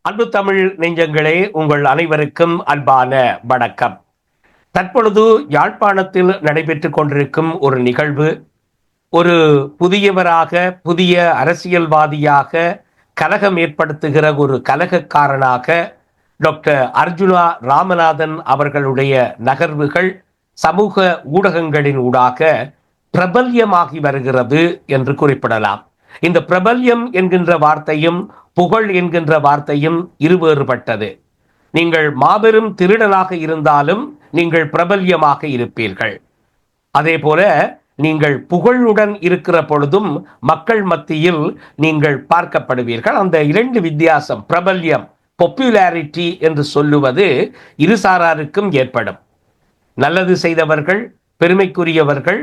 அன்பு தமிழ் நெஞ்சங்களே, உங்கள் அனைவருக்கும் அன்பான வணக்கம். தற்பொழுது யாழ்ப்பாணத்தில் நடைபெற்றுக் கொண்டிருக்கும் ஒரு நிகழ்வு, ஒரு புதியவராக, புதிய அரசியல்வாதியாக, கலகம் ஏற்படுத்துகிற ஒரு கலகக்காரனாக டாக்டர் அர்ஜுனா ராமநாதன் அவர்களுடைய நகர்வுகள் சமூக ஊடகங்களின் ஊடாக பிரபல்யமாகி வருகிறது என்று குறிப்பிடலாம். இந்த பிரபல்யம் என்கின்ற வார்த்தையும் புகழ் என்கின்ற வார்த்தையும் இருவேறுபட்டது. நீங்கள் மாபெரும் திருடனாக இருந்தாலும் நீங்கள் பிரபல்யமாக இருப்பீர்கள். அதே போல நீங்கள் புகழுடன் இருக்கிற பொழுதும் மக்கள் மத்தியில் நீங்கள் பார்க்கப்படுவீர்கள். அந்த இரண்டு வித்தியாசம், பிரபல்யம், பாப்புலாரிட்டி என்று சொல்லுவது இருசாராருக்கும் ஏற்படும். நல்லது செய்தவர்கள், பெருமைக்குரியவர்கள்,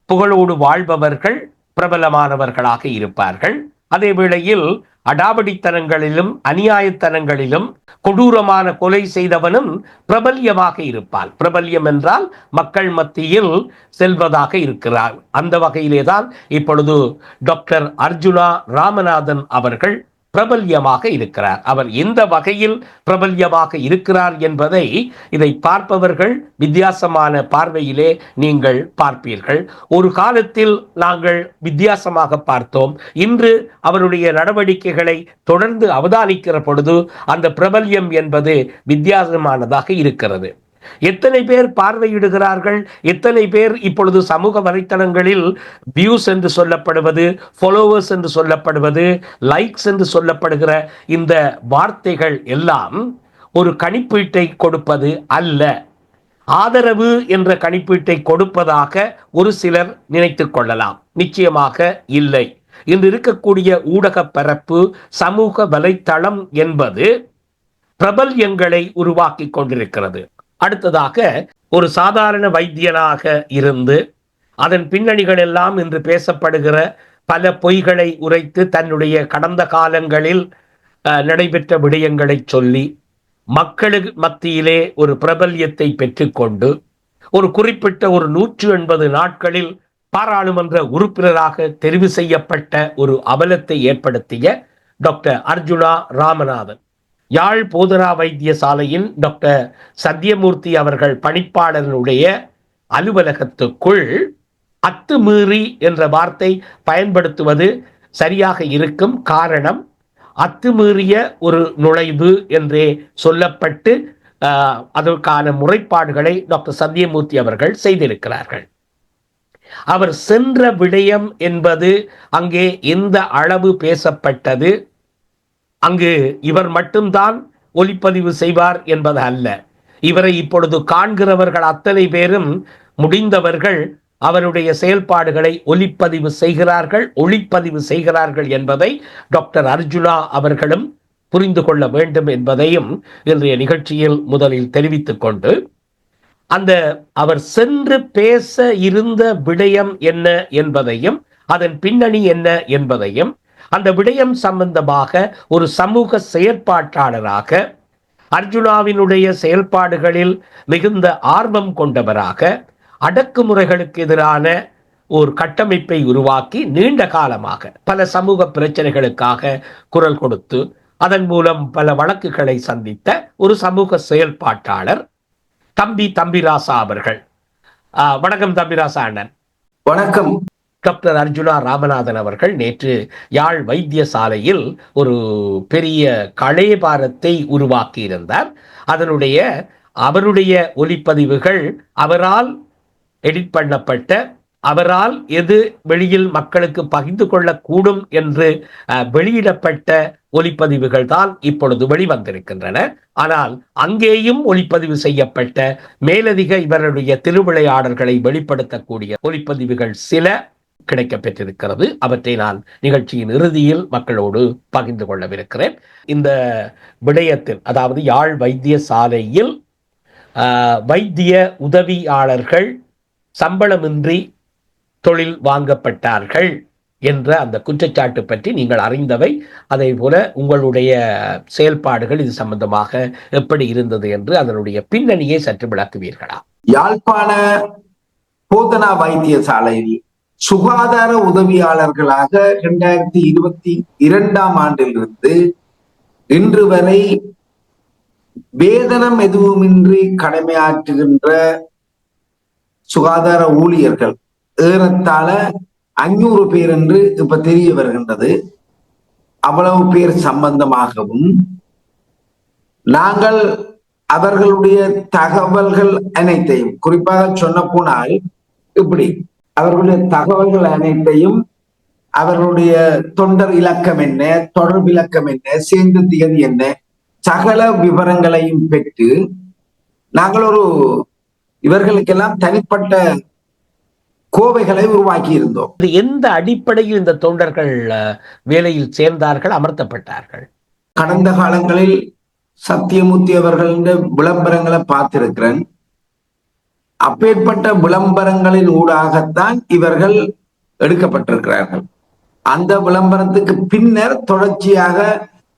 புகழோடு வாழ்பவர்கள் பிரபலமானவர்களாக இருப்பார்கள். அதே வேளையில் அடாவடித்தனங்களிலும் அநியாயத்தனங்களிலும் கொடூரமான கொலை செய்தவனும் பிரபல்யமாக இருப்பான். பிரபல்யம் என்றால் மக்கள் மத்தியில் செல்வதாக இருக்கிறார். அந்த வகையிலேதான் இப்பொழுது டாக்டர் அர்ஜுனா ராமநாதன் அவர்கள் பிரபல்யமாக இருக்கிறார். அவர் எந்த வகையில் பிரபல்யமாக இருக்கிறார் என்பதை இதை பார்ப்பவர்கள் வித்தியாசமான பார்வையிலே நீங்கள் பார்ப்பீர்கள். ஒரு காலத்தில் நாங்கள் வித்தியாசமாக பார்த்தோம். இன்று அவருடைய நடவடிக்கைகளை தொடர்ந்து அவதானிக்கிற பொழுது அந்த பிரபல்யம் என்பது வித்தியாசமானதாக இருக்கிறது. எத்தனை பேர் பார்வையிடுகிறார்கள், எத்தனை பேர் இப்பொழுது சமூக வலைத்தளங்களில் வியூஸ் என்று சொல்லப்படுவது, ஃபாலோவர்ஸ் என்று சொல்லப்படுவது, லைக்ஸ் என்று சொல்லப்படுகிற இந்த வார்த்தைகள் எல்லாம் ஒரு கணிப்பீட்டை கொடுப்பது அல்ல. ஆதரவு என்ற கணிப்பீட்டை கொடுப்பதாக ஒரு சிலர் நினைத்துக் கொள்ளலாம். நிச்சயமாக இல்லை. இன்று இருக்கக்கூடிய ஊடக பரப்பு, சமூக வலைத்தளம் என்பது பிரபல்யங்களை உருவாக்கி கொண்டிருக்கிறது. அடுத்ததாக, ஒரு சாதாரண வைத்தியனாக இருந்து அதன் பின்னணிகள் எல்லாம் இன்று பேசப்படுகிற பல பொய்களை உரைத்து தன்னுடைய கடந்த காலங்களில் நடைபெற்ற விடயங்களை சொல்லி மக்களுக்கு மத்தியிலே ஒரு பிரபல்யத்தை பெற்றுக்கொண்டு ஒரு குறிப்பிட்ட ஒரு 180 நாட்களில் பாராளுமன்ற உறுப்பினராக தெரிவு செய்யப்பட்ட ஒரு அபலத்தை ஏற்படுத்திய டாக்டர் அர்ஜுனா ராமநாதன் யாழ் போதனா வைத்தியசாலையின் டாக்டர் சத்யமூர்த்தி அவர்கள் பணிப்பாளருடைய அலுவலகத்துக்குள் அத்துமீறி என்ற வார்த்தை பயன்படுத்துவது சரியாக இருக்கும். காரணம், அத்துமீறிய ஒரு நுழைவு என்றே சொல்லப்பட்டு அதற்கான முறைப்பாடுகளை டாக்டர் சத்யமூர்த்தி அவர்கள் செய்திருக்கிறார்கள். அவர் சென்ற விடயம் என்பது அங்கே எந்த அளவு பேசப்பட்டது, அங்கு இவர் மட்டும்தான் ஒளிப்பதிவு செய்வார் என்பது அல்ல. இவரை இப்பொழுது காண்கிறவர்கள் அத்தனை பேரும் முடிந்தவர்கள் அவருடைய செயல்பாடுகளை ஒளிப்பதிவு செய்கிறார்கள் என்பதை டாக்டர் அர்ஜுனா அவர்களும் புரிந்து கொள்ள வேண்டும் என்பதையும் இன்றைய நிகழ்ச்சியில் முதலில் தெரிவித்துக் கொண்டு, அந்த அவர் சென்று பேச இருந்த விடயம் என்ன என்பதையும் அதன் பின்னணி என்ன என்பதையும், அந்த விடயம் சம்பந்தமாக ஒரு சமூக செயற்பாட்டாளராக, அர்ஜுனாவினுடைய செயல்பாடுகளில் மிகுந்த ஆர்வம் கொண்டவராக, அடக்குமுறைகளுக்கு எதிரான ஒரு கட்டமைப்பை உருவாக்கி நீண்ட காலமாக பல சமூக பிரச்சனைகளுக்காக குரல் கொடுத்து அதன் மூலம் பல வழக்குகளை சந்தித்த ஒரு சமூக செயல்பாட்டாளர் தம்பிராசா அவர்கள். வணக்கம் தம்பிராசா அண்ணன். வணக்கம். டாக்டர் அர்ஜுனா ராமநாதன் அவர்கள் நேற்று யாழ் வைத்தியசாலையில் ஒரு பெரிய கலேபாரத்தை உருவாக்கி இருந்தார். அவருடைய ஒலிப்பதிவுகள் அவரால் எடிட் பண்ணப்பட்ட, அவரால் எது வெளியில் மக்களுக்கு பகிர்ந்து கொள்ளக்கூடும் என்று வெளியிடப்பட்ட ஒலிப்பதிவுகள் தான் இப்பொழுது வெளிவந்திருக்கின்றன. ஆனால் அங்கேயும் ஒலிப்பதிவு செய்யப்பட்ட மேலதிக இவருடைய திருவிளையாடல்களை வெளிப்படுத்தக்கூடிய ஒலிப்பதிவுகள் சில கிடைக்க பெற்றிருக்கிறது. அவற்றை நான் நிகழ்ச்சியின் இறுதியில் மக்களோடு பகிர்ந்து கொள்ளவிருக்கிறேன். இந்த விடயத்தில், அதாவது யாழ் வைத்தியசாலையில் வைத்திய உதவியாளர்கள் சம்பளமின்றி தொழில் வாங்கப்பட்டார்கள் என்ற அந்த குற்றச்சாட்டு பற்றி நீங்கள் அறிந்தவை. அதே போல உங்களுடைய செயல்பாடுகள் இது சம்பந்தமாக எப்படி இருந்தது என்று அதனுடைய பின்னணியை சற்று விளக்குவீர்களா? யாழ்ப்பாண போதனா வைத்தியசாலையில் சுகாதார உதவியாளர்களாக 2022 ஆண்டிலிருந்து இன்று வரை வேதனம் எதுவுமின்றி கடமையாற்றுகின்ற சுகாதார ஊழியர்கள் ஏறத்தாழ 500 பேர் என்று இப்ப தெரிய வருகின்றது. அவ்வளவு பேர் சம்பந்தமாகவும் நாங்கள் அவர்களுடைய தகவல்கள் அனைத்தையும், குறிப்பாக சொன்ன போனால் இப்படி அவர்களுடைய தகவல்கள் அனைத்தையும், அவர்களுடைய தொண்டர் இலக்கம் என்ன, தொடர்பு இலக்கம் என்ன, சேர்ந்து திகதி என்ன, சகல விவரங்களையும் பெற்று நாங்கள் இவர்களுக்கெல்லாம் தனிப்பட்ட கோவைகளை உருவாக்கி இருந்தோம். எந்த அடிப்படையில் இந்த தொண்டர்கள் வேலையில் சேர்ந்தார்கள், அமர்த்தப்பட்டார்கள்? கடந்த காலங்களில் சத்தியமூர்த்தி அவர்களின் விளம்பரங்களை பார்த்திருக்கிறேன். அப்பேற்பட்ட விளம்பரங்களின் ஊடாகத்தான் இவர்கள் எடுக்கப்பட்டிருக்கிறார்கள். அந்த விளம்பரத்துக்கு பின்னர் தொடர்ச்சியாக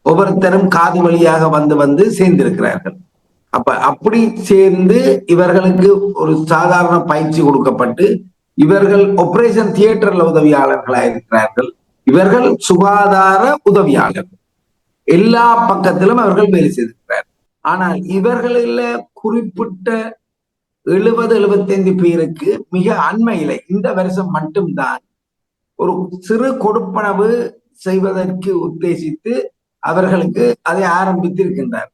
ஒவ்வொருத்தரும் காது வழியாக வந்து சேர்ந்திருக்கிறார்கள். அப்படி சேர்ந்து இவர்களுக்கு ஒரு சாதாரண பயிற்சி கொடுக்கப்பட்டு இவர்கள் ஆபரேஷன் தியேட்டர்ல உதவியாளர்களாக இருக்கிறார்கள். இவர்கள் சுகாதார உதவியாளர்கள், எல்லா பக்கத்திலும் அவர்கள் வேலை செய்திருக்கிறார்கள். ஆனால் இவர்களில் குறிப்பிட்ட 70-75 பேருக்கு மிக அண்மையில இந்த வருஷம் மட்டும்தான் ஒரு சிறு கொடுப்பனவு செய்வதற்கு உத்தேசித்து அவர்களுக்கு அதை ஆரம்பித்திருக்கின்றார்.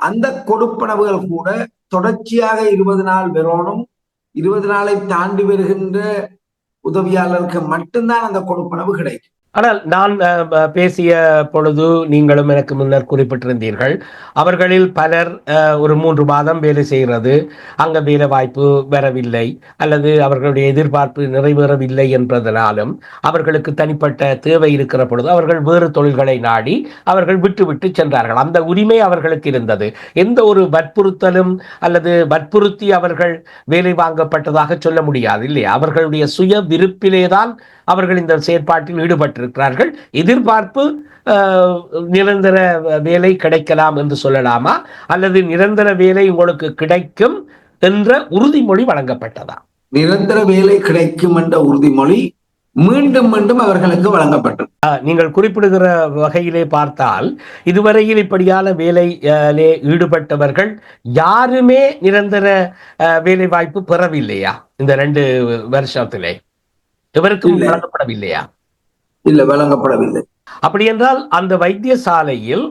அந்த கொடுப்பனவுகள் கூட தொடர்ச்சியாக 20 நாள் வரணும். 20 நாளை தாண்டி வருகின்ற உதவியாளருக்கு மட்டும்தான் அந்த கொடுப்பனவு கிடைக்கும். ஆனால் நான் பேசிய பொழுது நீங்களும் எனக்கு முன்னர் குறிப்பிட்டிருந்தீர்கள், அவர்களில் பலர் ஒரு 3 மாதம் வேலை செய்கிறது, அங்க வேலை வாய்ப்பு வரவில்லை அல்லது அவர்களுடைய எதிர்பார்ப்பு நிறைவேறவில்லை என்பதனாலும் அவர்களுக்கு தனிப்பட்ட தேவை இருக்கிற பொழுது அவர்கள் வேறு தொழில்களை நாடி அவர்கள் விட்டு சென்றார்கள். அந்த உரிமை அவர்களுக்கு இருந்தது. எந்த ஒரு வற்புறுத்தலும் அல்லது வற்புறுத்தி அவர்கள் வேலை வாங்கப்பட்டதாக சொல்ல முடியாது, இல்லையா? அவர்களுடைய சுய விருப்பிலேதான் அவர்கள் இந்த செயற்பாட்டில் ஈடுபட்டிருக்கிறார்கள். எதிர்பார்ப்பு நிரந்தர வேலை கிடைக்கலாம் என்று சொல்லலாமா, அல்லது நிரந்தர வேலை உங்களுக்கு கிடைக்கும் என்ற உறுதிமொழி வழங்கப்பட்டதா? நிரந்தர வேலை கிடைக்கும் என்ற உறுதிமொழி மீண்டும் மீண்டும் அவர்களுக்கு வழங்கப்பட்டது. நீங்கள் குறிப்பிடுகிற வகையிலே பார்த்தால் இதுவரையில் இப்படியான வேலையிலே ஈடுபட்டவர்கள் யாருமே நிரந்தர வேலை வாய்ப்பு பெறவில்லையா இந்த 2 வருஷத்திலே? இவருக்கும் வழங்கப்படவில்லையா? இல்ல, வழங்கப்படவில்லை. அப்படி என்றால் அந்த வைத்தியசாலையில்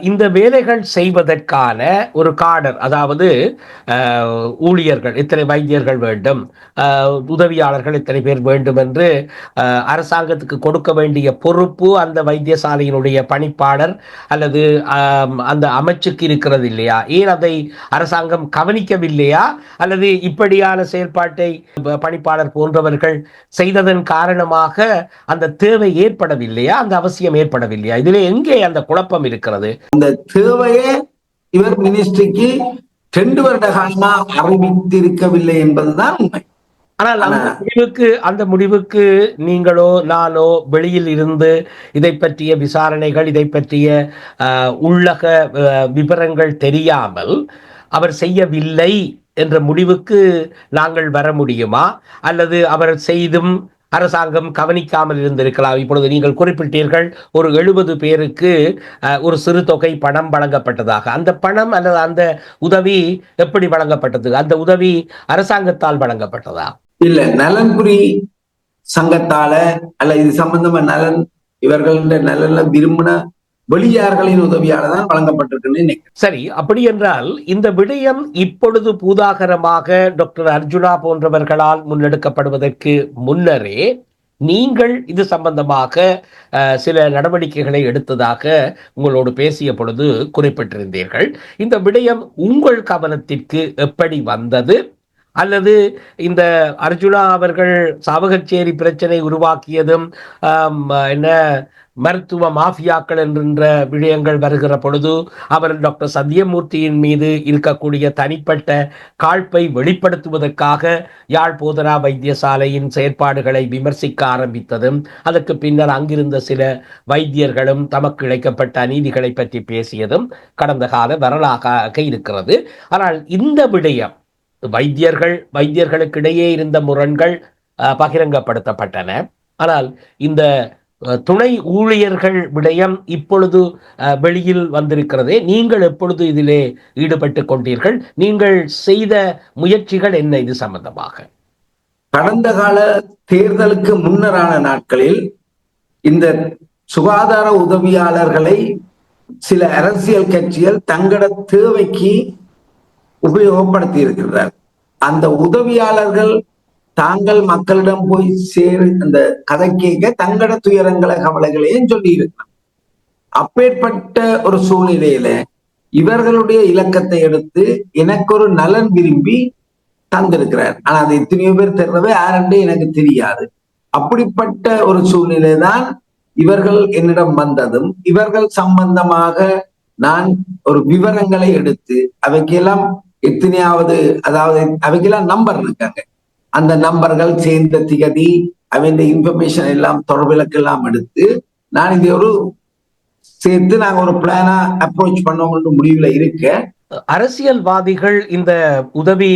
இந்த வேலைகள் செய்வதற்கான ஒரு காடர், அதாவது ஊழியர்கள் இத்தனை வைத்தியர்கள் வேண்டும், உதவியாளர்கள் இத்தனை பேர் வேண்டும் என்று அரசாங்கத்துக்கு கொடுக்க வேண்டிய பொறுப்பு அந்த வைத்தியசாலையினுடைய பணிப்பாளர் அல்லது அந்த அமைச்சுக்கு இருக்கிறது இல்லையா? ஏன் அதை அரசாங்கம் கவனிக்கவில்லையா? அல்லது இப்படியான செயல்பாட்டை பணிப்பாளர் போன்றவர்கள் செய்ததன் காரணமாக அந்த தேவை ஏற்படவில்லையா, அந்த அவசியம் ஏற்படவில்லையா? இதிலே எங்கே அந்த குழப்பம் இருக்கிறது? அந்த தேவையை இவர் மினிஸ்ட்ரிக்கு 2 வருட காலமா அறிவித்திருக்கவில்லை என்பதுதான் உண்மை. ஆனால் அந்த முடிவுக்கு நீங்களோ நானோ வெளியில் இருந்து இதை பற்றிய விசாரணைகள், இதை பற்றிய உள்ளக விவரங்கள் தெரியாமல் அவர் செய்யவில்லை என்ற முடிவுக்கு நாங்கள் வர முடியுமா? அல்லது அவர் செய்தும் அரசாங்கம் கவனிக்காமல் இருந்திருக்கலாம். இப்பொழுது நீங்கள் குறிப்பிட்டீர்கள் ஒரு 70 பேருக்கு ஒரு சிறு தொகை பணம் வழங்கப்பட்டதாக. அந்த பணம் அல்லது அந்த உதவி எப்படி வழங்கப்பட்டது? அந்த உதவி அரசாங்கத்தால் வழங்கப்பட்டதா? இல்ல, நலன்புரி சங்கத்தால அல்ல, இது சம்பந்தமா இவர்கள நலன்ல விரும்பின வெளியார்களின் உதவியால தான் வழங்கப்பட்டிருக்கு. சரி, அப்படி என்றால் இந்த விடயம் இப்பொழுது பூதாகரமாக டாக்டர் அர்ஜுனா போன்றவர்களால் முன்னெடுக்கப்படுவதற்கு முன்னரே நீங்கள் இது சம்பந்தமாக சில நடவடிக்கைகளை எடுத்ததாக உங்களோடு பேசிய பொழுது குறிப்பிட்டிருந்தீர்கள். இந்த விடயம் உங்கள் கவனத்திற்கு எப்படி வந்தது? அல்லது இந்த அர்ஜுனா அவர்கள் சாவகச்சேரி பிரச்சனை உருவாக்கியதும் என்ன மருத்துவ மாஃபியாக்கள் என்கின்ற விடயங்கள் வருகிற பொழுது அவர் டாக்டர் சத்தியமூர்த்தியின் மீது இருக்கக்கூடிய தனிப்பட்ட காழ்ப்பை வெளிப்படுத்துவதற்காக யாழ் போதனா வைத்தியசாலையின் செயற்பாடுகளை விமர்சிக்க ஆரம்பித்ததும், அதற்கு பின்னர் அங்கிருந்த சில வைத்தியர்களும் தமக்கு இழைக்கப்பட்ட அநீதிகளை பற்றி பேசியதும் கடந்த கால வரலாறாக இருக்கிறது. ஆனால் இந்த விடயம் வைத்தியர்களுக்கிடையே இருந்த முரண்கள் பகிரங்கப்படுத்தப்பட்டன. ஆனால் இந்த துணை ஊழியர்கள் விடயம் இப்பொழுது வெளியில் வந்திருக்கிறதே, நீங்கள் எப்பொழுது இதிலே ஈடுபட்டு கொண்டீர்கள்? நீங்கள் செய்த முயற்சிகள் என்ன இது சம்பந்தமாக? கடந்த கால தேர்தலுக்கு முன்னரான நாட்களில் இந்த சுகாதார உதவியாளர்களை சில அரசியல் கட்சிகள் தங்களோட தேவைக்கு உபயோகப்படுத்தி இருக்கிறார். அந்த உதவியாளர்கள் தாங்கள் மக்களிடம் போய் சேரு அந்த கதை கேட்க தங்களோட துயரங்களை கவலைகளையும் சொல்லி இருக்கிறார். அப்பேற்பட்ட ஒரு சூழ்நிலையில இவர்களுடைய இலக்கத்தை எடுத்து எனக்கு ஒரு நலன் விரும்பி தந்திருக்கிறார். ஆனா அது எத்தனையோ பேர் தர்றவே யாருன்றே எனக்கு தெரியாது. அப்படிப்பட்ட ஒரு சூழ்நிலை தான் இவர்கள் என்னிடம் வந்ததும், இவர்கள் சம்பந்தமாக நான் ஒரு விவரங்களை எடுத்து அவைக்கெல்லாம் எத்தனையாவது, அதாவது அவைக்கெல்லாம் நம்பர் இருக்காங்க, அந்த நம்பர்கள் சேர்ந்த திகதி அவன் இன்ஃபர்மேஷன் எல்லாம் தொடர்பிலக்கெல்லாம் எடுத்து நான் இதை ஒரு சேர்த்து நாங்க ஒரு பிளானா அப்ரோச் பண்ணோம்னு முடிவுல இருக்க. அரசியல்வாதிகள் இந்த உதவி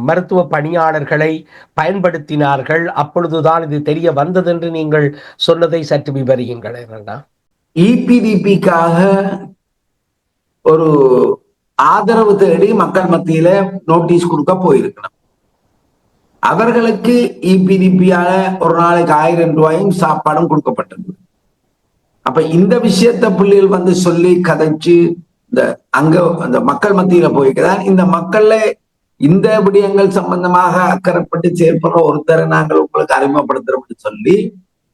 மருத்துவ பணியாளர்களை பயன்படுத்தினார்கள், அப்பொழுதுதான் இது தெரிய வந்தது என்று நீங்கள் சொன்னதை சற்று விவரியுங்கள். இபிடிபிக்காக ஒரு ஆதரவு தேடி மக்கள் மத்தியில நோட்டீஸ் கொடுக்க போயிருக்கணும். அவர்களுக்கு இபிடிபியால ஒரு நாளைக்கு 1000 ரூபாயும் சாப்பாடும் கொடுக்கப்பட்டிருந்தது. அப்ப இந்த விஷயத்த பிள்ளைகள் வந்து சொல்லி கதைச்சு இந்த அங்க அந்த மக்கள் மத்தியில போய்க்குதான் இந்த மக்கள்ல இந்த விடயங்கள் சம்பந்தமாக அக்கறைப்பட்டு செயல்படுற ஒருத்தரை நாங்கள் உங்களுக்கு அறிமுகப்படுத்துறோம்னு சொல்லி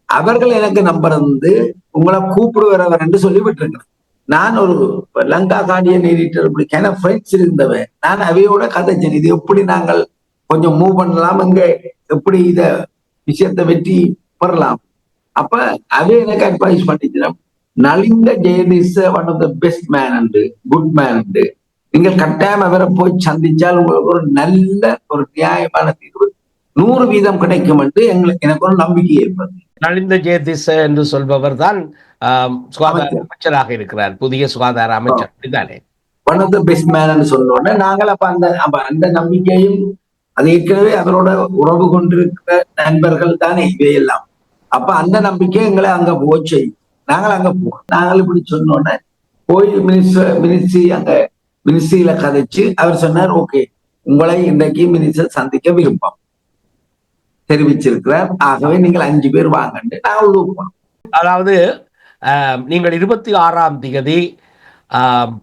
அவர்கள் எனக்கு நம்பர் வந்து உங்களை கூப்பிடுவார் என்று சொல்லி விட்டுருக்கிறேன். நான் ஒரு லங்கா கார்டியன் எடிட்டர் இப்படி ஃப்ரெண்ட்ஸ் இருந்தவன். நான் அவையோட கதைச்சேன், இது எப்படி நாங்கள் கொஞ்சம் மூவ் பண்ணலாம், இங்க எப்படி இத விஷயத்தை வெற்றி பெறலாம். அப்ப அவை எனக்கு அட்வைஸ் பண்ணிக்கிறேன், Nalinda Jayatissa one of the best man and good man and நீங்கள் கட்டாயம் அவரை போய் சந்திச்சால் உங்களுக்கு ஒரு நல்ல ஒரு நியாயமான தீர்வு 100% கிடைக்கும் என்று எனக்கு ஒரு நம்பிக்கை ஏற்பது. நலிந்த ஜெயதிஸ் என்று சொல்பவர் தான் சுகாதார அமைச்சராக இருக்கிறார், புதிய சுகாதார அமைச்சர். இதுதானே one of the best man சொன்னோட நாங்கள் அப்ப அந்த நம்பிக்கையும் அது ஏற்கனவே அவரோட உறவு கொண்டிருக்கிற நண்பர்கள் தானே இவையெல்லாம். அப்ப அந்த நம்பிக்கை எங்களை அங்க போச்சு. நாங்கள் அங்க நாங்கள் இப்படி சொன்னோன்னே போய் மினிஸ்ட்ரியில கதைச்சு அவர் சொன்னார், ஓகே உங்களை இன்றைக்கு மினிஸ்டர் சந்திக்க விருப்பம் தெரிவிச்சிருக்கிறார், ஆகவே நீங்கள் 5 பேர் வாங்கன்னு நாங்கள் போனோம். அதாவது நீங்கள் 26ஆம் தேதி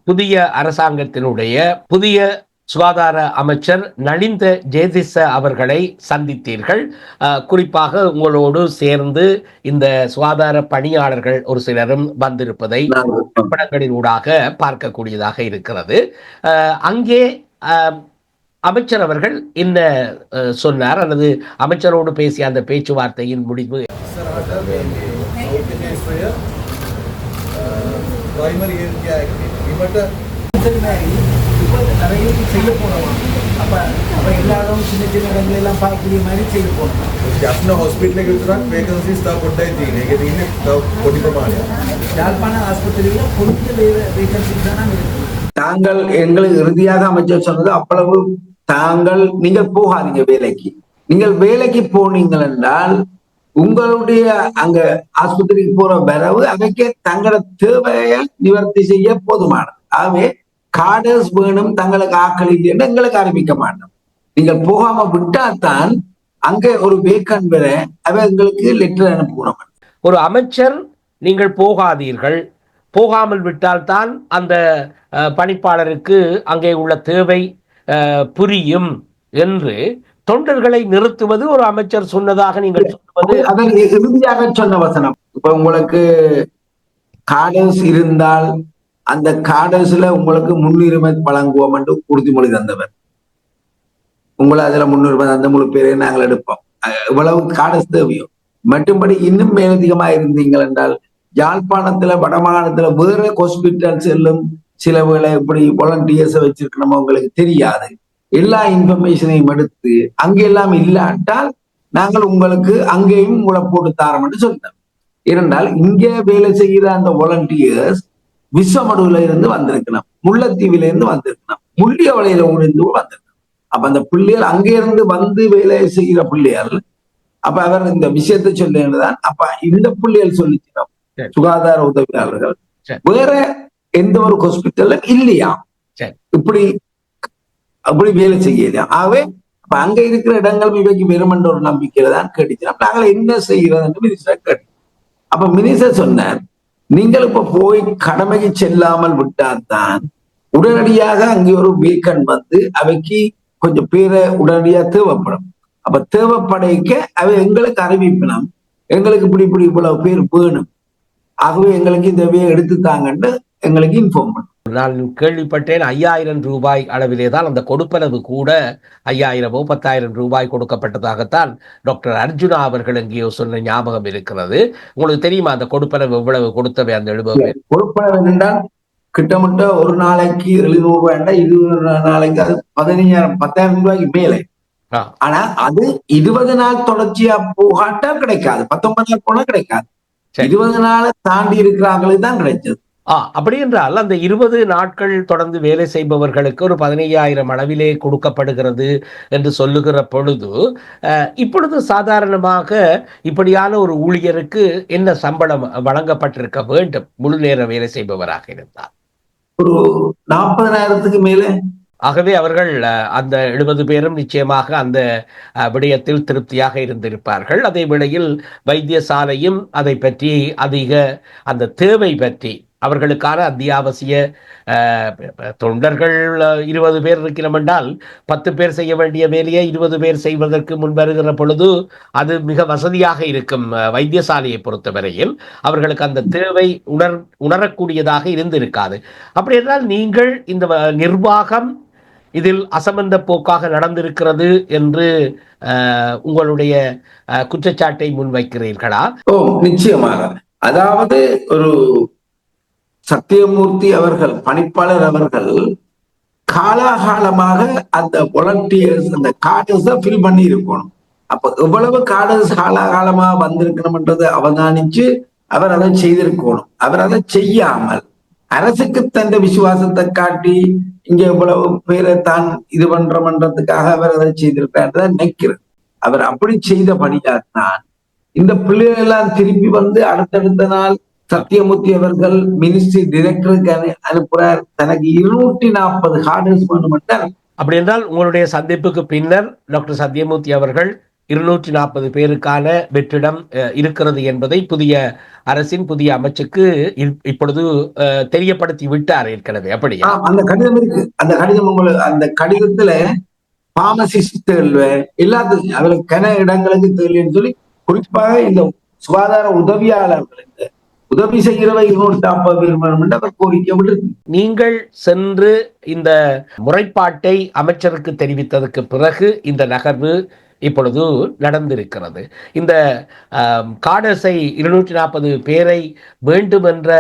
புதிய அரசாங்கத்தினுடைய புதிய சுகாதார அமைச்சர் நலிந்த ஜெயதிஸ அவர்களை சந்தித்தீர்கள். குறிப்பாக உங்களோடு சேர்ந்து இந்த சுகாதார பணியாளர்கள் ஒரு சிலரும் வந்திருப்பதை படங்களின் ஊடாக பார்க்கக்கூடியதாக இருக்கிறது. அங்கே அமைச்சர் அவர்கள் என்ன சொன்னார் அல்லது அமைச்சரோடு பேசிய அந்த பேச்சுவார்த்தையின் முடிவு? நிறைய செய்ய போனோம். அப்போ எல்லாரும் சின்ன சின்ன இடங்கள் எல்லாம் பார்க்கக்கூடிய மாதிரி செய்ய போனோம். अपना हॉस्पिटल के तरह वैकेंसीज तब कोटा ही थी लेकिन इन्हें तब कोटी प्रमाण யாழ்ப்பாண ஆஸ்பத்திரியில் பொறுத்த வேகன்சிஸ் தான் இருக்கு. தாங்கள் எங்களுக்கு இறுதியாக அமைச்சர் சொன்னது அவ்வளவு, நீங்கள் போகாதீங்க வேலைக்கு. நீங்கள் வேலைக்கு போனீங்கள் என்றால் உங்களுடைய அங்க ஆஸ்பத்திரிக்கு போற வரவு அவைக்கு தங்களோட தேவையை நிவர்த்தி செய்ய போதுமானது. ஆகவே கார்டர்ஸ் வேணும், தங்களுக்கு ஆக்கள் இல்லைன்னு எங்களுக்கு ஆரம்பிக்க மாட்டோம். நீங்கள் போகாம விட்டால்தான் அங்க ஒரு வேக்கன் வர அவ எங்களுக்கு லெட்டர் அனுப்பணும். ஒரு அமைச்சர் நீங்கள் போகாதீர்கள், போகாமல் விட்டால்தான் அந்த பணிப்பாளருக்கு அங்கே உள்ள தேவை புரியும் என்று தொண்டர்களை நிறுத்துவது ஒரு அமைச்சர் சொன்னதாக நீங்கள் சொல்வது அவர் இறுதியாக சொன்ன வசனம். இப்ப உங்களுக்கு கார்டர்ஸ் இருந்தால் அந்த கார்டர்ஸ்ல உங்களுக்கு முன்னுரிமை வழங்குவோம் என்று உறுதிமொழி தந்தவர். உங்களை அதுல முன்னுரிமை அந்த முழு பேரையும் நாங்கள் எடுப்போம், இவ்வளவு கார்டர்ஸ் தேவையோ. மற்றும்படி இன்னும் மேலதிகமா இருந்தீங்கள் என்றால் யாழ்ப்பாணத்துல வடமாகாணத்துல வேற ஹாஸ்பிட்டல்ஸ் எல்லாம் சில வேளை இப்படி வாலண்டியர்ஸை வச்சிருக்கணுமோ உங்களுக்கு தெரியாது. எல்லா இன்ஃபர்மேஷனையும் எடுத்து அங்கெல்லாம் இல்லாட்டால் நாங்கள் உங்களுக்கு அங்கேயும் உங்களை போட்டு தாரோம் என்று சொன்னோம். இருந்தால் இங்கே வேலை செய்கிற அந்த வாலண்டியர்ஸ் விஸ்வமடுவில இருந்து வந்திருக்கணும், முல்லைத்தீவில இருந்து வந்திருக்கணும், முள்ளியவளையில இருந்து வந்திருக்கணும். அப்ப அந்த பிள்ளைகள் அங்கே இருந்து வந்து வேலை செய்கிற பிள்ளைகள் அப்ப அவர் இந்த விஷயத்தை சொல்லுதான். அப்ப இந்த புள்ளிகள் சொல்லிச்சிடும் சரி. சுகாதார உதவியாளர்கள் சரி. வேற எந்த ஒரு ஹாஸ்பிட்டல்ல இல்லையா சரி. இப்படி அப்படி வேலை செய்யலையா. ஆகவே அப்ப அங்க இருக்கிற இடங்கள் இவைக்கு வெறுமன்ற ஒரு நம்பிக்கையில தான் கேட்டுச்சு. நாங்கள் என்ன செய்யறதுன்னு மினிஸ்டர் கேட்டு, அப்ப மினிஸ்டர் சொன்னார், நீங்கள் இப்ப போய் கடமைக்கு செல்லாமல் விட்டால்தான் உடனடியாக அங்கே ஒரு வீக்கன் வந்து அவைக்கு கொஞ்சம் பேரை உடனடியா தேவைப்படும். அப்ப தேவைப்படைக்க அவை எங்களுக்கு அறிவிப்பினம், எங்களுக்கு இப்படி இப்படி இவ்வளவு பேர் வேணும், ஆகவே எங்களுக்கு இந்த வேலை எடுத்துத்தாங்கன்னு எங்களுக்கு இன்ஃபார்ம் பண்ணும். நான் கேள்விப்பட்டேன் 5000 ரூபாய் அளவிலே தான் அந்த கொடுப்பனவு கூட 5000 10,000 ரூபாய் கொடுக்கப்பட்டதாகத்தான் டாக்டர் அர்ஜுனா அவர்கள் எங்கேயோ சொன்ன ஞாபகம் இருக்கிறது. உங்களுக்கு தெரியுமா அந்த கொடுப்பனவு எவ்வளவு கொடுத்தவை அந்த 70 பேர்? கொடுப்பனவு என்றால் கிட்டத்தட்ட ஒரு நாளைக்கு 700 ரூபாய், 20 நாளைக்கு அது 15,000 10,000 ரூபாய்க்கு மேலே. ஆனா அது 20 நாள் தொடர்ச்சியா போகாட்டா கிடைக்காது, 19 நாள் போனா கிடைக்காது. 20 நாளை தாண்டி இருக்கிறாங்களுக்கு தான் கிடைச்சது. அப்படி என்றால் அந்த 20 நாட்கள் தொடர்ந்து வேலை செய்பவர்களுக்கு ஒரு 15,000 அளவிலே கொடுக்கப்படுகிறது என்று சொல்லுகிற பொழுது, இப்பொழுது சாதாரணமாக இப்படியான ஒரு ஊழியருக்கு என்ன சம்பளம் வழங்கப்பட்டிருக்க வேண்டும் முழு நேர வேலை செய்பவராக இருந்தால்? ஒரு 40,000க்கு மேலே. ஆகவே அவர்கள் அந்த 70 பேரும் நிச்சயமாக அந்த விடயத்தில் திருப்தியாக இருந்திருப்பார்கள். அதே வேளையில் வைத்தியசாலையும் அதை பற்றி அதிக அந்த தேவை பற்றி அவர்களுக்கான அத்தியாவசிய தொண்டர்கள் 20 பேர் இருக்கிறோம் என்றால் 10 பேர் செய்ய வேண்டிய வேலையை 20 பேர் செய்வதற்கு முன்வருகிற பொழுது அது மிக வசதியாக இருக்கும். வைத்தியசாலையை பொறுத்தவரையில் அவர்களுக்கு அந்த தேவை உணரக்கூடியதாக இருந்திருக்காது. அப்படி என்றால் நீங்கள் இந்த நிர்வாகம் இதில் அசம்பந்த போக்காக நடந்திருக்கிறது என்று உங்களுடைய குற்றச்சாட்டை முன்வைக்கிறீர்களா? நிச்சயமாக. அதாவது ஒரு சத்தியமூர்த்தி அவர்கள் பணிப்பாளர் அவர்கள் காலாகாலமாக அந்த வாலண்டியர்ஸ் அந்த கார்டர்ஸ் ஃபில் பண்ணி இருக்கணும். அப்ப எவ்வளவு கார்டர்ஸ் காலாகாலமா வந்திருக்கணும்ன்றதை அவதானிச்சு அவர் அதை செய்திருக்கணும். அவர் அதை செய்யாமல் அரசுக்கு தந்த விசுவாசத்தை காட்டி இங்க இவ்வளவு பேரை தான் இது பண்றதுக்காக அவர் அதை செய்திருக்காரு நினைக்கிறார். அவர் அப்படி செய்தபடியாத்தான் இந்த பிள்ளைகள் எல்லாம் திருப்பி வந்து அடுத்தடுத்த நாள் சத்தியமூர்த்தி அவர்கள் மினிஸ்ட்ரி டைரக்டருக்கு அனுப்புறார், தனக்கு 240 கார்டர்ஸ் வேணும். அப்படி என்றால் உங்களுடைய சந்திப்புக்கு பின்னர் டாக்டர் சத்தியமூர்த்தி அவர்கள் 240 பேருக்கான வெற்றிடம் இருக்கிறது என்பதை புதிய அரசின் புதிய அமைச்சுக்கு இப்பொழுது தெரியப்படுத்தி விட்டார் ஏற்கனவே. அப்படி அந்த கடிதம் இருக்கு. அந்த கடிதம் உங்களுக்கு அந்த கடிதத்துல பார்மசிஸ்ட் எல்லாத்துக்கும் அவருக்கு கன இடங்களுக்கு தெரியலன்னு சொல்லி குறிப்பாக இந்த சுகாதார உதவியாளர்களுக்கு உதவி செய்கிறவை 240 பேர் அவர் கோரிக்கை விட்டு. நீங்கள் சென்று இந்த முறைப்பாட்டை அமைச்சருக்கு தெரிவித்ததற்கு பிறகு இந்த நகர்வு இப்பொழுது நடந்திருக்கிறது. இந்த கார்டர்ஸை 240 பேரை வேண்டும் என்ற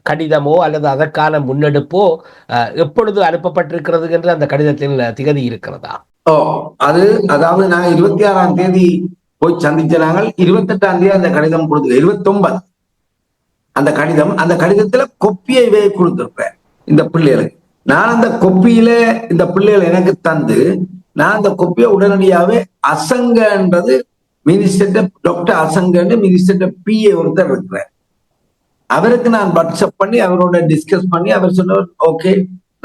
கடிதமோ அல்லது அதற்கான முன்னெடுப்போ எப்பொழுது அனுப்பப்பட்டிருக்கிறது என்று அந்த கடிதத்தில் திகதி இருக்கிறதா? அது அதாவது நாங்க 26ஆம் தேதி போய் சந்திச்ச நாங்கள் 28ஆம் தேதி அந்த கடிதம் கொடுத்து 29 அந்த கடிதத்துல கொப்பியை கொடுத்திருப்பேன் இந்த பிள்ளைகளுக்கு. நான் அந்த கொப்பியில இந்த பிள்ளைகள் எனக்கு தந்து நான் அந்த கொப்பியை உடனடியாவே அசங்கன்றது மினிஸ்டர் டாக்டர் அசங்கன்னு மினிஸ்டர் PA ஒருத்தர் இருக்கிறார், அவருக்கு நான் வாட்ஸ்அப் பண்ணி அவரோட டிஸ்கஸ் பண்ணி அவர் சொன்னவர் ஓகே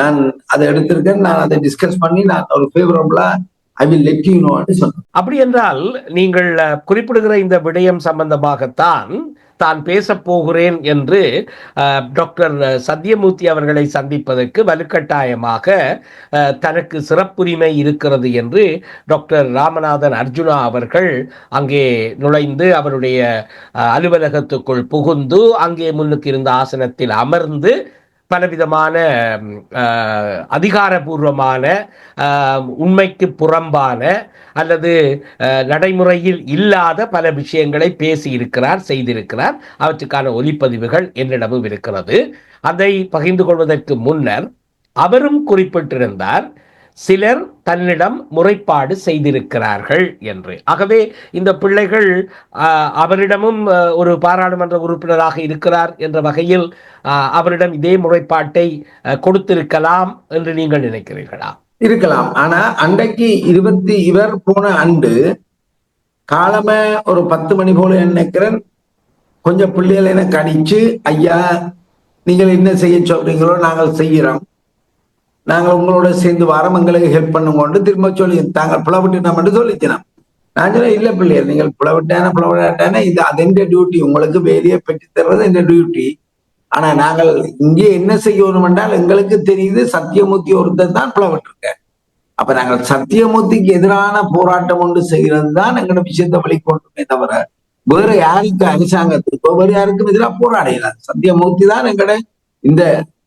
நான் அதை எடுத்திருக்கேன், நான் அதை டிஸ்கஸ் பண்ணி நான் ஒரு ஃபேவரபிளா ஐ வில் லெட் யூ நோன்னு சொன்னேன். அப்படி என்றால் நீங்கள் குறிப்பிடுகிற இந்த விடயம் சம்பந்தமாகத்தான் தான் பேச போகிறேன் என்று டாக்டர் சத்தியமூர்த்தி அவர்களை சந்திப்பதற்கு வலுக்கட்டாயமாக தனக்கு சிறப்புரிமை இருக்கிறது என்று டாக்டர் ராமநாதன் அர்ஜுனா அவர்கள் அங்கே நுழைந்து அவருடைய அலுவலகத்துக்குள் புகுந்து அங்கே முன்னுக்கு இருந்த ஆசனத்தில் அமர்ந்து பலவிதமான அதிகாரபூர்வமான உண்மைக்கு புறம்பான அல்லது நடைமுறையில் இல்லாத பல விஷயங்களை பேசியிருக்கிறார், செய்திருக்கிறார். அவற்றுக்கான ஒலிப்பதிவுகள் என்னிடமும் இருக்கிறது. அதை பகிர்ந்து கொள்வதற்கு முன்னர் அவரும் குறிப்பிட்டிருந்தார் சிலர் தன்னிடம் முறைப்பாடு செய்திருக்கிறார்கள் என்று. ஆகவே இந்த பிள்ளைகள் அவரிடமும் ஒரு பாராளுமன்ற உறுப்பினராக இருக்கிறார் என்ற வகையில் அவரிடம் இதே முறைப்பாட்டை கொடுத்திருக்கலாம் என்று நீங்கள் நினைக்கிறீர்களா? இருக்கலாம். ஆனா அன்றைக்கு இவர் போன அன்று காலமே ஒரு 10 மணி போல நினைக்கிறேன், கொஞ்சம் பிள்ளைகள் எனக்கு அடிச்சு, ஐயா நீங்கள் என்ன செய்ய சொல்றீங்களோ நாங்கள் செய்கிறோம், நாங்கள் உங்களோட சேர்ந்து வாரம் எங்களுக்கு ஹெல்ப் பண்ணுங்கன்னு திரும்ப சொல்லி தாங்கள் பிளவிட்டுனோம் என்று சொல்லிச்சினோம். நான் சொன்னேன், இல்ல பிள்ளைகள் நீங்கள் பிளவிட்டானே இது அது எந்த டியூட்டி, உங்களுக்கு வேலையை பெற்று தர்றது எந்த டியூட்டி. ஆனா நாங்கள் இங்கே என்ன செய்யணும் என்றால் எங்களுக்கு தெரியுது சத்தியமூர்த்தி ஒருத்தர் தான் பிளவிட்டு. அப்ப நாங்கள் சத்தியமூர்த்திக்கு எதிரான போராட்டம் ஒன்று செய்கிறது தான் எங்களோட விஷயத்தை வெளிக்கொண்டுமே தவிர வேற யாருக்கு அரசாங்கத்துக்கோ வேறு யாருக்கும் எதிராக போராடலாம். சத்தியமூர்த்தி தான் எங்கட இந்த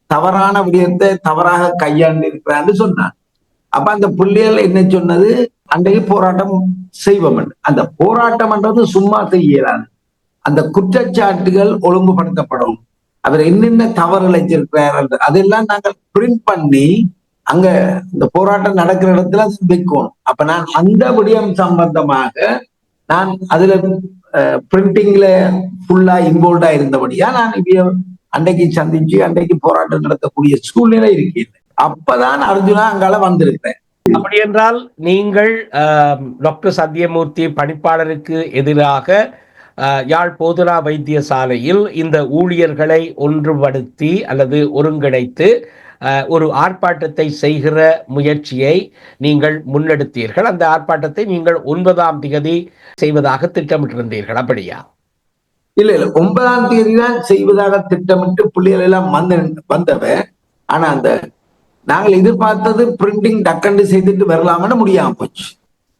தவறான விடயத்தை தவறாக கையாண்டு இருக்கிறான்னு சொன்னான். அப்ப அந்த பிள்ளைகள் என்ன சொன்னது, அன்றைக்கு போராட்டம் செய்வோம். அந்த போராட்டம் என்றது சும்மா செய்யலாது, அந்த குற்றச்சாட்டுகள் ஒழுங்குபடுத்தப்படும், அவர் என்னென்ன தவறு இழைச்சிருக்கிறார் அதெல்லாம் நாங்கள் பிரிண்ட் பண்ணி அங்க இந்த போராட்டம் நடக்கிற இடத்துல வைக்கணும். அப்ப நான் அந்த விடயம் சம்பந்தமாக நான் அதுல பிரிண்டிங்ல ஃபுல்லா இன்வால்வ்டா இருந்தபடியா நான் அன்றைக்கு சந்திச்சு அன்றைக்கு போராட்டம் நடத்தக்கூடிய சூழ்நிலை இருக்கிறது. அப்பதான் அர்ஜுனா அங்கால வந்திருக்கிறேன். அப்படி என்றால் நீங்கள் டாக்டர் சத்தியமூர்த்தி பணிப்பாளருக்கு எதிராக யாழ் போதனா வைத்தியசாலையில் இந்த ஊழியர்களை ஒன்றுபடுத்தி அல்லது ஒருங்கிணைத்து ஒரு ஆர்ப்பாட்டத்தை செய்கிற முயற்சியை நீங்கள் முன்னெடுத்தீர்கள். அந்த ஆர்ப்பாட்டத்தை நீங்கள் 9ஆம் தேதி செய்வதாக திட்டமிட்டிருந்தீர்கள், அப்படியா? இல்ல 9ஆம் தேதி தான் செய்வதாக திட்டமிட்டு பிள்ளைகள் எல்லாம் வந்தவ. ஆனா அந்த நாங்கள் எதிர்பார்த்தது பிரிண்டிங் டக்கண்டு செய்துட்டு வரலாம்னு முடியாம போச்சு.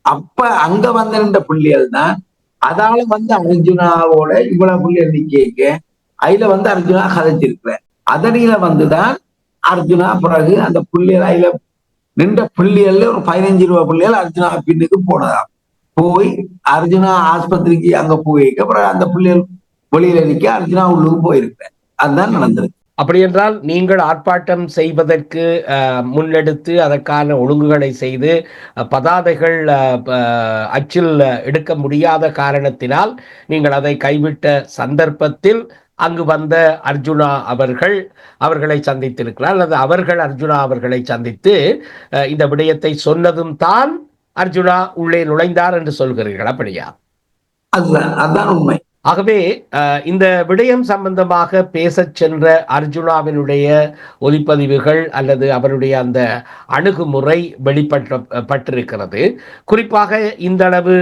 அப்ப அங்க வந்திருந்த பிள்ளைகள் தான் அதால அர்ஜுனாவோட இவ்வளவு பிள்ளைகள் நிக்க அதுல அர்ஜுனா கதைச்சிருக்கிற அதனில வந்துதான் அர்ஜுனா பிறகு அந்த பிள்ளைகள் அதுல நின்ற பிள்ளைகள்ல ஒரு 15 ரூபாய் பிள்ளைகள் அர்ஜுனா பின்னுக்கு போனதா போய் அர்ஜுனா ஆஸ்பத்திரிக்கு அங்க போய் அப்புறம் அந்த பிள்ளைகள் வெளியில நிக்க அர்ஜுனா உள்ளுக்கு போயிருக்கிறேன். அதுதான் நடந்திருக்கு. அப்படி என்றால் நீங்கள் ஆர்ப்பாட்டம் செய்வதற்கு முன்னெடுத்து அதற்கான ஒழுங்குகளை செய்து பதாதைகள் அச்சில் எடுக்க முடியாத காரணத்தினால் நீங்கள் அதை கைவிட்ட சந்தர்ப்பத்தில் அங்கு வந்த அர்ஜுனா அவர்களை சந்தித்திருக்கிறார், அல்லது அவர்கள் அர்ஜுனா அவர்களை சந்தித்து இந்த விடயத்தை சொன்னதும் தான் அர்ஜுனா உள்ளே நுழைந்தார் என்று சொல்கிறீர்கள், அப்படியா? அதுதான் உண்மை. ஆகவே இந்த விடயம் சம்பந்தமாக பேச சென்ற அர்ஜுனாவினுடைய ஒலிப்பதிவுகள் அல்லது அவருடைய அந்த அணுகுமுறை வெளிப்பட்டிருக்கிறது. குறிப்பாக இந்த அளவு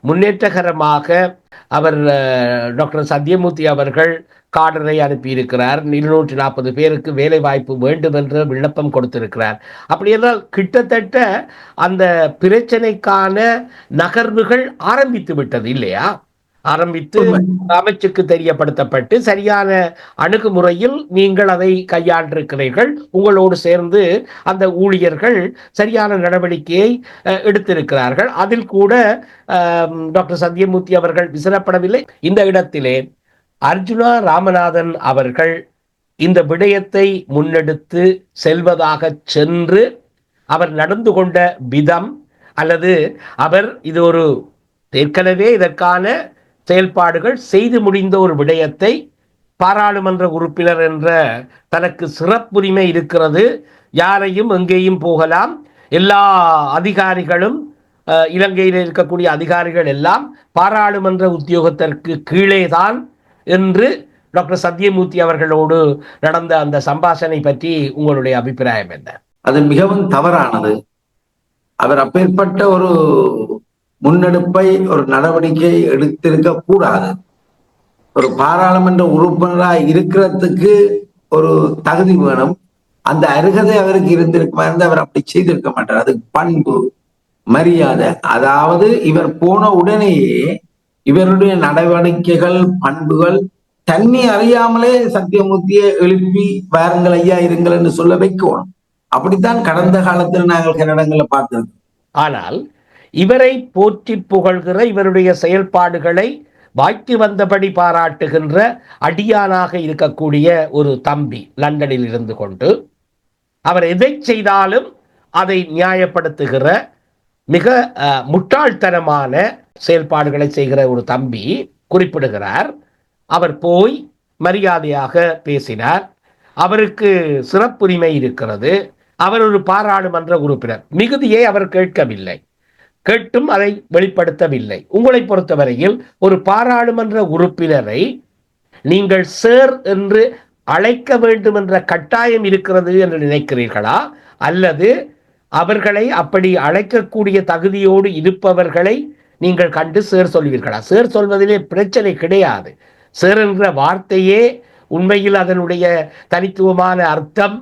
முன்னேற்றகரமாக அவர் டாக்டர் சத்தியமூர்த்தி அவர்கள் கார்டரை அனுப்பியிருக்கிறார், 240 பேருக்கு வேலை வாய்ப்பு வேண்டும் என்று விண்ணப்பம் கொடுத்திருக்கிறார். அப்படி என்றால் கிட்டத்தட்ட அந்த பிரச்சனைக்கான நகர்வுகள் ஆரம்பித்து விட்டது இல்லையா? ஆரம்பித்து அமைச்சுக்கு தெரியப்படுத்தப்பட்டு சரியான அணுகுமுறையில் நீங்கள் அதை கையாண்டிருக்கிறீர்கள். உங்களோடு சேர்ந்து அந்த ஊழியர்கள் சரியான நடவடிக்கையை எடுத்திருக்கிறார்கள். அதில் கூட டாக்டர் சத்தியமூர்த்தி அவர்கள் விசிறப்படவில்லை. இந்த இடத்திலே அர்ஜுனா ராமநாதன் அவர்கள் இந்த விடயத்தை முன்னெடுத்து செல்வதாக சென்று அவர் நடந்து கொண்ட விதம், அல்லது அவர் இது ஒரு ஏற்கனவே இதற்கான செயல்பாடுகள் செய்து முடிந்த ஒரு விடயத்தை பாராளுமன்ற உறுப்பினர் என்ற தனக்கு சிறப்புரிமை இருக்கிறது, யாரையும் எங்கேயும் போகலாம், எல்லா அதிகாரிகளும் இலங்கையில் இருக்கக்கூடிய அதிகாரிகள் எல்லாம் பாராளுமன்ற உத்தியோகத்திற்கு கீழே தான் என்று டாக்டர் சத்தியமூர்த்தி அவர்களோடு நடந்த அந்த சம்பாஷணை பற்றி உங்களுடைய அபிப்பிராயம் என்ன? அது மிகவும் தவறானது. அவர் அப்பேற்பட்ட ஒரு முன்னெடுப்பை ஒரு நடவடிக்கை எடுத்திருக்க கூடாது. ஒரு பாராளுமன்ற உறுப்பினராக இருக்கிறதுக்கு ஒரு தகுதி வேணும், அந்த அருகதை அவருக்கு இருந்திருக்குமா இருந்து அவர் அப்படி செய்திருக்க மாட்டார். அது பண்பு மரியாதை. அதாவது இவர் போன உடனேயே இவருடைய நடவடிக்கைகள் பண்புகள் தண்ணி அறியாமலே சத்தியமூர்த்தியை எழுப்பி வாருங்கள் ஐயா இருங்கள் என்று சொல்ல வைக்கணும். அப்படித்தான் கடந்த காலத்தில் நாங்கள் கன்னடங்களை பார்த்திருக்கோம். ஆனால் இவரை போற்றி புகழ்கிற, இவருடைய செயல்பாடுகளை வாய்க்கு வந்தபடி பாராட்டுகின்ற அடியானாக இருக்கக்கூடிய ஒரு தம்பி லண்டனில் இருந்து கொண்டு அவர் எதை செய்தாலும் அதை நியாயப்படுத்துகிற மிக முட்டாள்தனமான செயல்பாடுகளை செய்கிற ஒரு தம்பி குறிப்பிடுகிறார். அவர் போய் மரியாதையாக பேசினார், அவருக்கு சிறப்புரிமை இருக்கிறது, அவர் ஒரு பாராளுமன்ற உறுப்பினர், மிகுதியை அவர் கேட்கவில்லை. கேட்டும் அதை வெளிப்படுத்தவில்லை. உங்களை பொறுத்தவரையில் ஒரு பாராளுமன்ற உறுப்பினரை நீங்கள் சார் என்று அழைக்க வேண்டும் என்ற கட்டாயம் இருக்கிறது என்று நினைக்கிறீர்களா, அல்லது அவர்களை அப்படி அழைக்கக்கூடிய தகுதியோடு இருப்பவர்களை நீங்கள் கண்டு சேர் சொல்வீர்களா? சேர் சொல்வதிலே பிரச்சனை கிடையாது. சேர் என்ற வார்த்தையே உண்மையில் அதனுடைய தனித்துவமான அர்த்தம்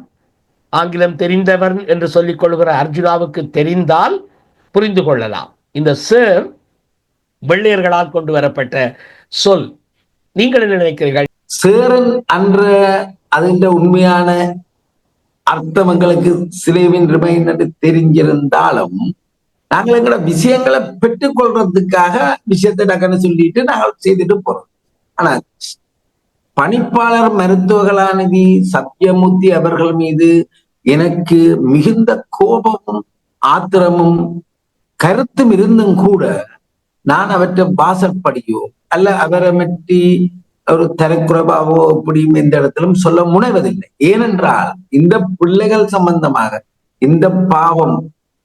ஆங்கிலம் தெரிந்தவர் என்று சொல்லிக் கொள்கிற அர்ஜுனாவுக்கு தெரிந்தால் புரிந்து கொள்ளலாம். இந்த சேர் வெள்ளையர்களால் கொண்டு வரப்பட்ட சொல். நீங்கள் என்ன நினைக்கிறீர்கள்? சேரன் என்ற அதிന്റെ உண்மையான அர்த்தம் எங்களுக்கு சிலைவின் என்று தெரிஞ்சிருந்தாலும் நாங்கள் எங்களோட விஷயங்களை பெற்றுக்கொள்றதுக்காக விஷயத்தை டக்குன்னு சொல்லிட்டு நாங்கள் செய்துட்டு போறோம். ஆனா பணிப்பாளர் மருத்துவ கலாநிதி சத்தியமூர்த்தி அவர்கள் மீது எனக்கு மிகுந்த கோபமும் ஆத்திரமும் கருத்தும் இருந்தும் கூட நான் அவற்றை வாசற்படியோ அல்ல அவரை பற்றி ஒரு தரக்குறைவாவோ இப்படியும் எந்த இடத்திலும் சொல்ல முனைவதில்லை. ஏனென்றால் இந்த பிள்ளைகள் சம்பந்தமாக இந்த பாவம்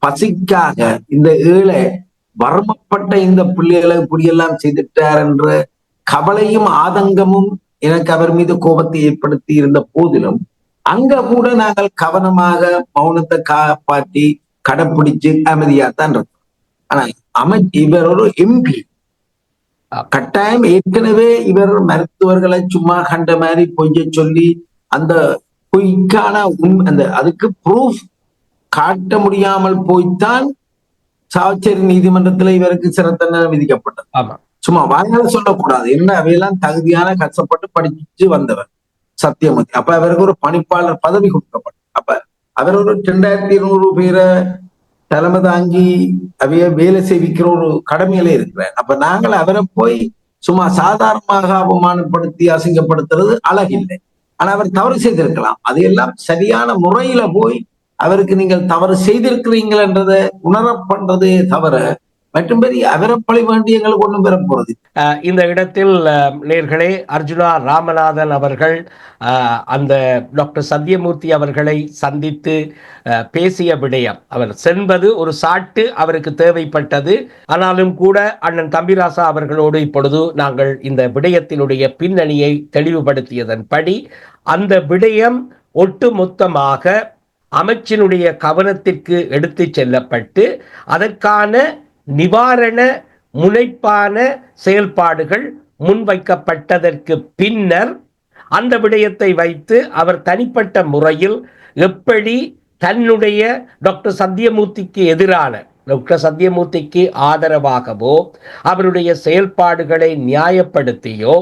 பசிக்காக இந்த ஏழை வறுமப்பட்ட இந்த பிள்ளைகளை இப்படியெல்லாம் செய்துட்டார் என்ற கவலையும் ஆதங்கமும் எனக்கு அவர் மீது கோபத்தை ஏற்படுத்தி இருந்த போதிலும் அங்க கூட நாங்கள் கவனமாக மௌனத்தை காப்பாற்றி கடைப்பிடிச்சு அமைதியாத்தான் இருக்கோம். ஆனா இவர் ஒரு எம்பி, கட்டாயம் ஏற்கனவே இவர் மருத்துவர்களை சும்மா கண்ட மாதிரி பொய்ய சொல்லி அந்த பொய்க்கான அந்த அதுக்கு ப்ரூஃப் காட்ட முடியாமல் போய்த்தான் சாவச்சேரி நீதிமன்றத்துல இவருக்கு சிறை தண்டனை விதிக்கப்பட்டது. சும்மா வாயால சொல்லக்கூடாது, என்ன அவையெல்லாம் தகுதியான கஷ்டப்பட்டு படிச்சு வந்தவர் சத்தியமூர்த்தி. அப்ப அவருக்கு ஒரு பணிப்பாளர் பதவி கொடுக்கப்பட்டது. அப்ப அவர் ஒரு 2200 பேரை தலைமை தாங்கி அவைய வேலை செய்விக்கிற ஒரு கடமையில இருக்கிறார். அப்ப நாங்கள் அவரை போய் சும்மா சாதாரணமாக அவமானப்படுத்தி அசிங்கப்படுத்துறது அழகில்லை. ஆனா அவர் தவறு செய்திருக்கலாம். அதையெல்லாம் சரியான முறையில போய் அவருக்கு நீங்கள் தவறு செய்திருக்கிறீங்கள் என்றதை உணர பண்றதே தவிர மற்றும்படி அவரை பழி வேண்டி எங்களுக்கு ஒன்றும் பெற போறது. இந்த இடத்தில் நேர்களே, அர்ஜுனா ராமநாதன் அவர்கள் அந்த டாக்டர் சத்தியமூர்த்தி அவர்களை சந்தித்து பேசிய விடயம், அவர் சென்பது ஒரு சாட்டு அவருக்கு தேவைப்பட்டது. ஆனாலும் கூட அண்ணன் தம்பிராசா அவர்களோடு இப்பொழுது நாங்கள் இந்த விடயத்தினுடைய பின்னணியை தெளிவுபடுத்தியதன்படி அந்த விடயம் ஒட்டுமொத்தமாக அமைச்சினுடைய கவனத்திற்கு எடுத்து செல்லப்பட்டு அதற்கான நிவாரண முனைப்பான செயல்பாடுகள் முன்வைக்கப்பட்டதற்கு பின்னர் அந்த விடயத்தை வைத்து அவர் தனிப்பட்ட முறையில் எப்படி தன்னுடைய டாக்டர் சத்தியமூர்த்திக்கு எதிரான, டாக்டர் சத்தியமூர்த்திக்கு ஆதரவாகவோ அவருடைய செயல்பாடுகளை நியாயப்படுத்தியோ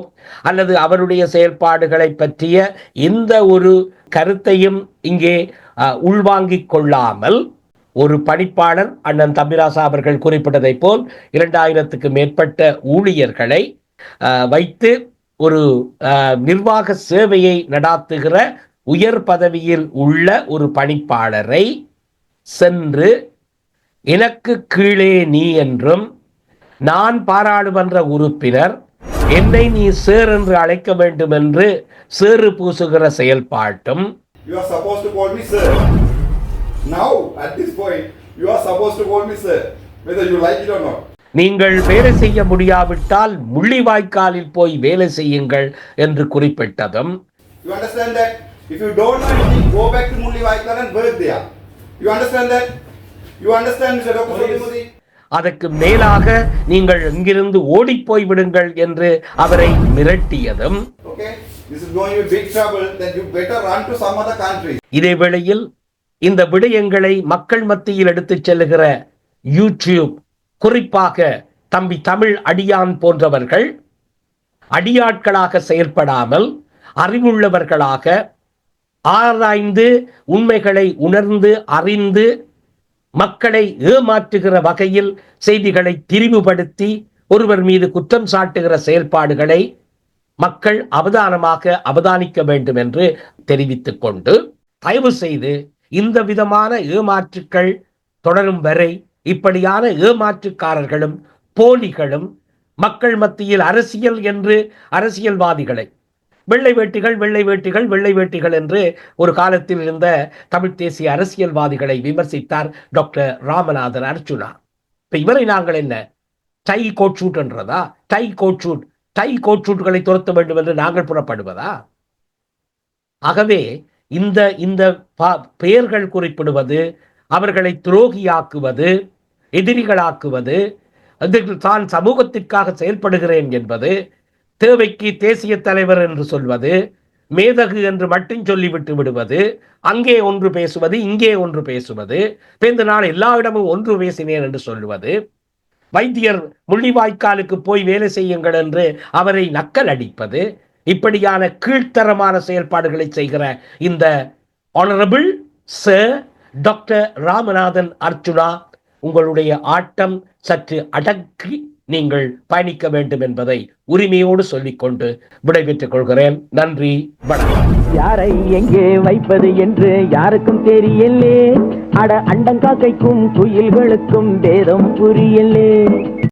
அல்லது அவருடைய செயல்பாடுகளை பற்றிய எந்த ஒரு கருத்தையும் இங்கே உள்வாங்கிக் கொள்ளாமல் ஒரு பணிப்பாளர் அண்ணன் தம்பிராசா அவர்கள் குறிப்பிட்டதை போல் 2000க்கு மேற்பட்ட ஊழியர்களை வைத்து ஒரு நிர்வாக சேவையை நடாத்துகிற உயர் பதவியில் உள்ள ஒரு பணிப்பாளரை சென்று எனக்கு கீழே நீ என்றும் நான் பாராளுமன்ற உறுப்பினர் என்னை நீ சேர் என்று அழைக்க வேண்டும் என்று சேறு பூசுகிற செயல்பாட்டும். You are supposed to call me sir. Now, at this point, you are supposed to call me sir, whether you like it or not. நீங்கள் வேலை செய்ய முடியாவிட்டால் முள்ளிவாய்க்காலில் போய் வேலை செய்யுங்கள் என்று குறிப்பிட்டதும். You understand that? If you don't know anything, go back to Mullivaikal and work there. You understand that? You understand, Mr. Dr. Sodimudi? அதற்கு மேலாக நீங்கள் எங்கிருந்து ஓடிப்போய் விடுங்கள் என்று அவரை மிரட்டியதும். Okay, this is going to be big trouble. Then you better run to some other country. இதே வேளையில் இந்த விடயங்களை மக்கள் மத்தியில் எடுத்துச் செல்லுகிற யூடியூப், குறிப்பாக தம்பி தமிழ் அடியான் போன்றவர்கள் அடியாட்களாக செயல்படாமல் அறிவுள்ளவர்களாக ஆராய்ந்து உண்மைகளை உணர்ந்து அறிந்து மக்களை ஏமாற்றுகிற வகையில் செய்திகளை திரிவுபடுத்தி ஒருவர் மீது குற்றம் சாட்டுகிற செயல்பாடுகளை மக்கள் அவதானிக்க வேண்டும் என்று தெரிவித்துக் கொண்டு, தயவு செய்து இந்த விதமான ஏமாற்றுக்கள் தொடரும் வரை இப்படியான ஏமாற்றுக்காரர்களும் போலிகளும் மக்கள் மத்தியில் அரசியல் என்று அரசியல்வாதிகளை வெள்ளை வேட்டிகள் என்று ஒரு காலத்தில் இருந்த தமிழ் தேசிய அரசியல்வாதிகளை விமர்சித்தார் டாக்டர் ராமநாதன் அர்ஜுனா. இப்ப இவரை நாங்கள் என்ன டை கோட் ஷூட் என்றதா? டை கோட் ஷூட்களை துரத்த வேண்டும் என்று நாங்கள் புறப்படுவதா? ஆகவே இந்த இந்த பெயர்கள் குறிப்பிடுவது, அவர்களை துரோகியாக்குவது, எதிரிகளாக்குவது, தான் சமூகத்திற்காக செயல்படுகிறேன் என்பது, தேவைக்கு தேசிய தலைவர் என்று சொல்வது, மேதகு என்று மட்டும் சொல்லிவிட்டு விடுவது, அங்கே ஒன்று பேசுவது, இங்கே ஒன்று பேசுவது, இந்த நாள் எல்லா இடமும் ஒன்று பேசினேன் என்று சொல்லுவது, வைத்தியர் முள்ளிவாய்க்காலுக்கு போய் வேலை செய்யுங்கள் என்று அவரை நக்கல் அடிப்பது, இப்படியான கீழ்த்தரமான செயல்பாடுகளை செய்கிற இந்த honourable sir doctor Ramanathan Archuna, உங்களுடைய ஆட்டம் சற்று அடக்கி நீங்கள் பயணிக்க வேண்டும் என்பதை உரிமையோடு சொல்லிக்கொண்டு விடைபெற்றுக் கொள்கிறேன். நன்றி, வணக்கம். யாரை எங்கே வைப்பது என்று யாருக்கும் தெரியலே. அட அண்டங்காக்கைக்கும் குயில்களுக்கும் வேதம் புரியலே.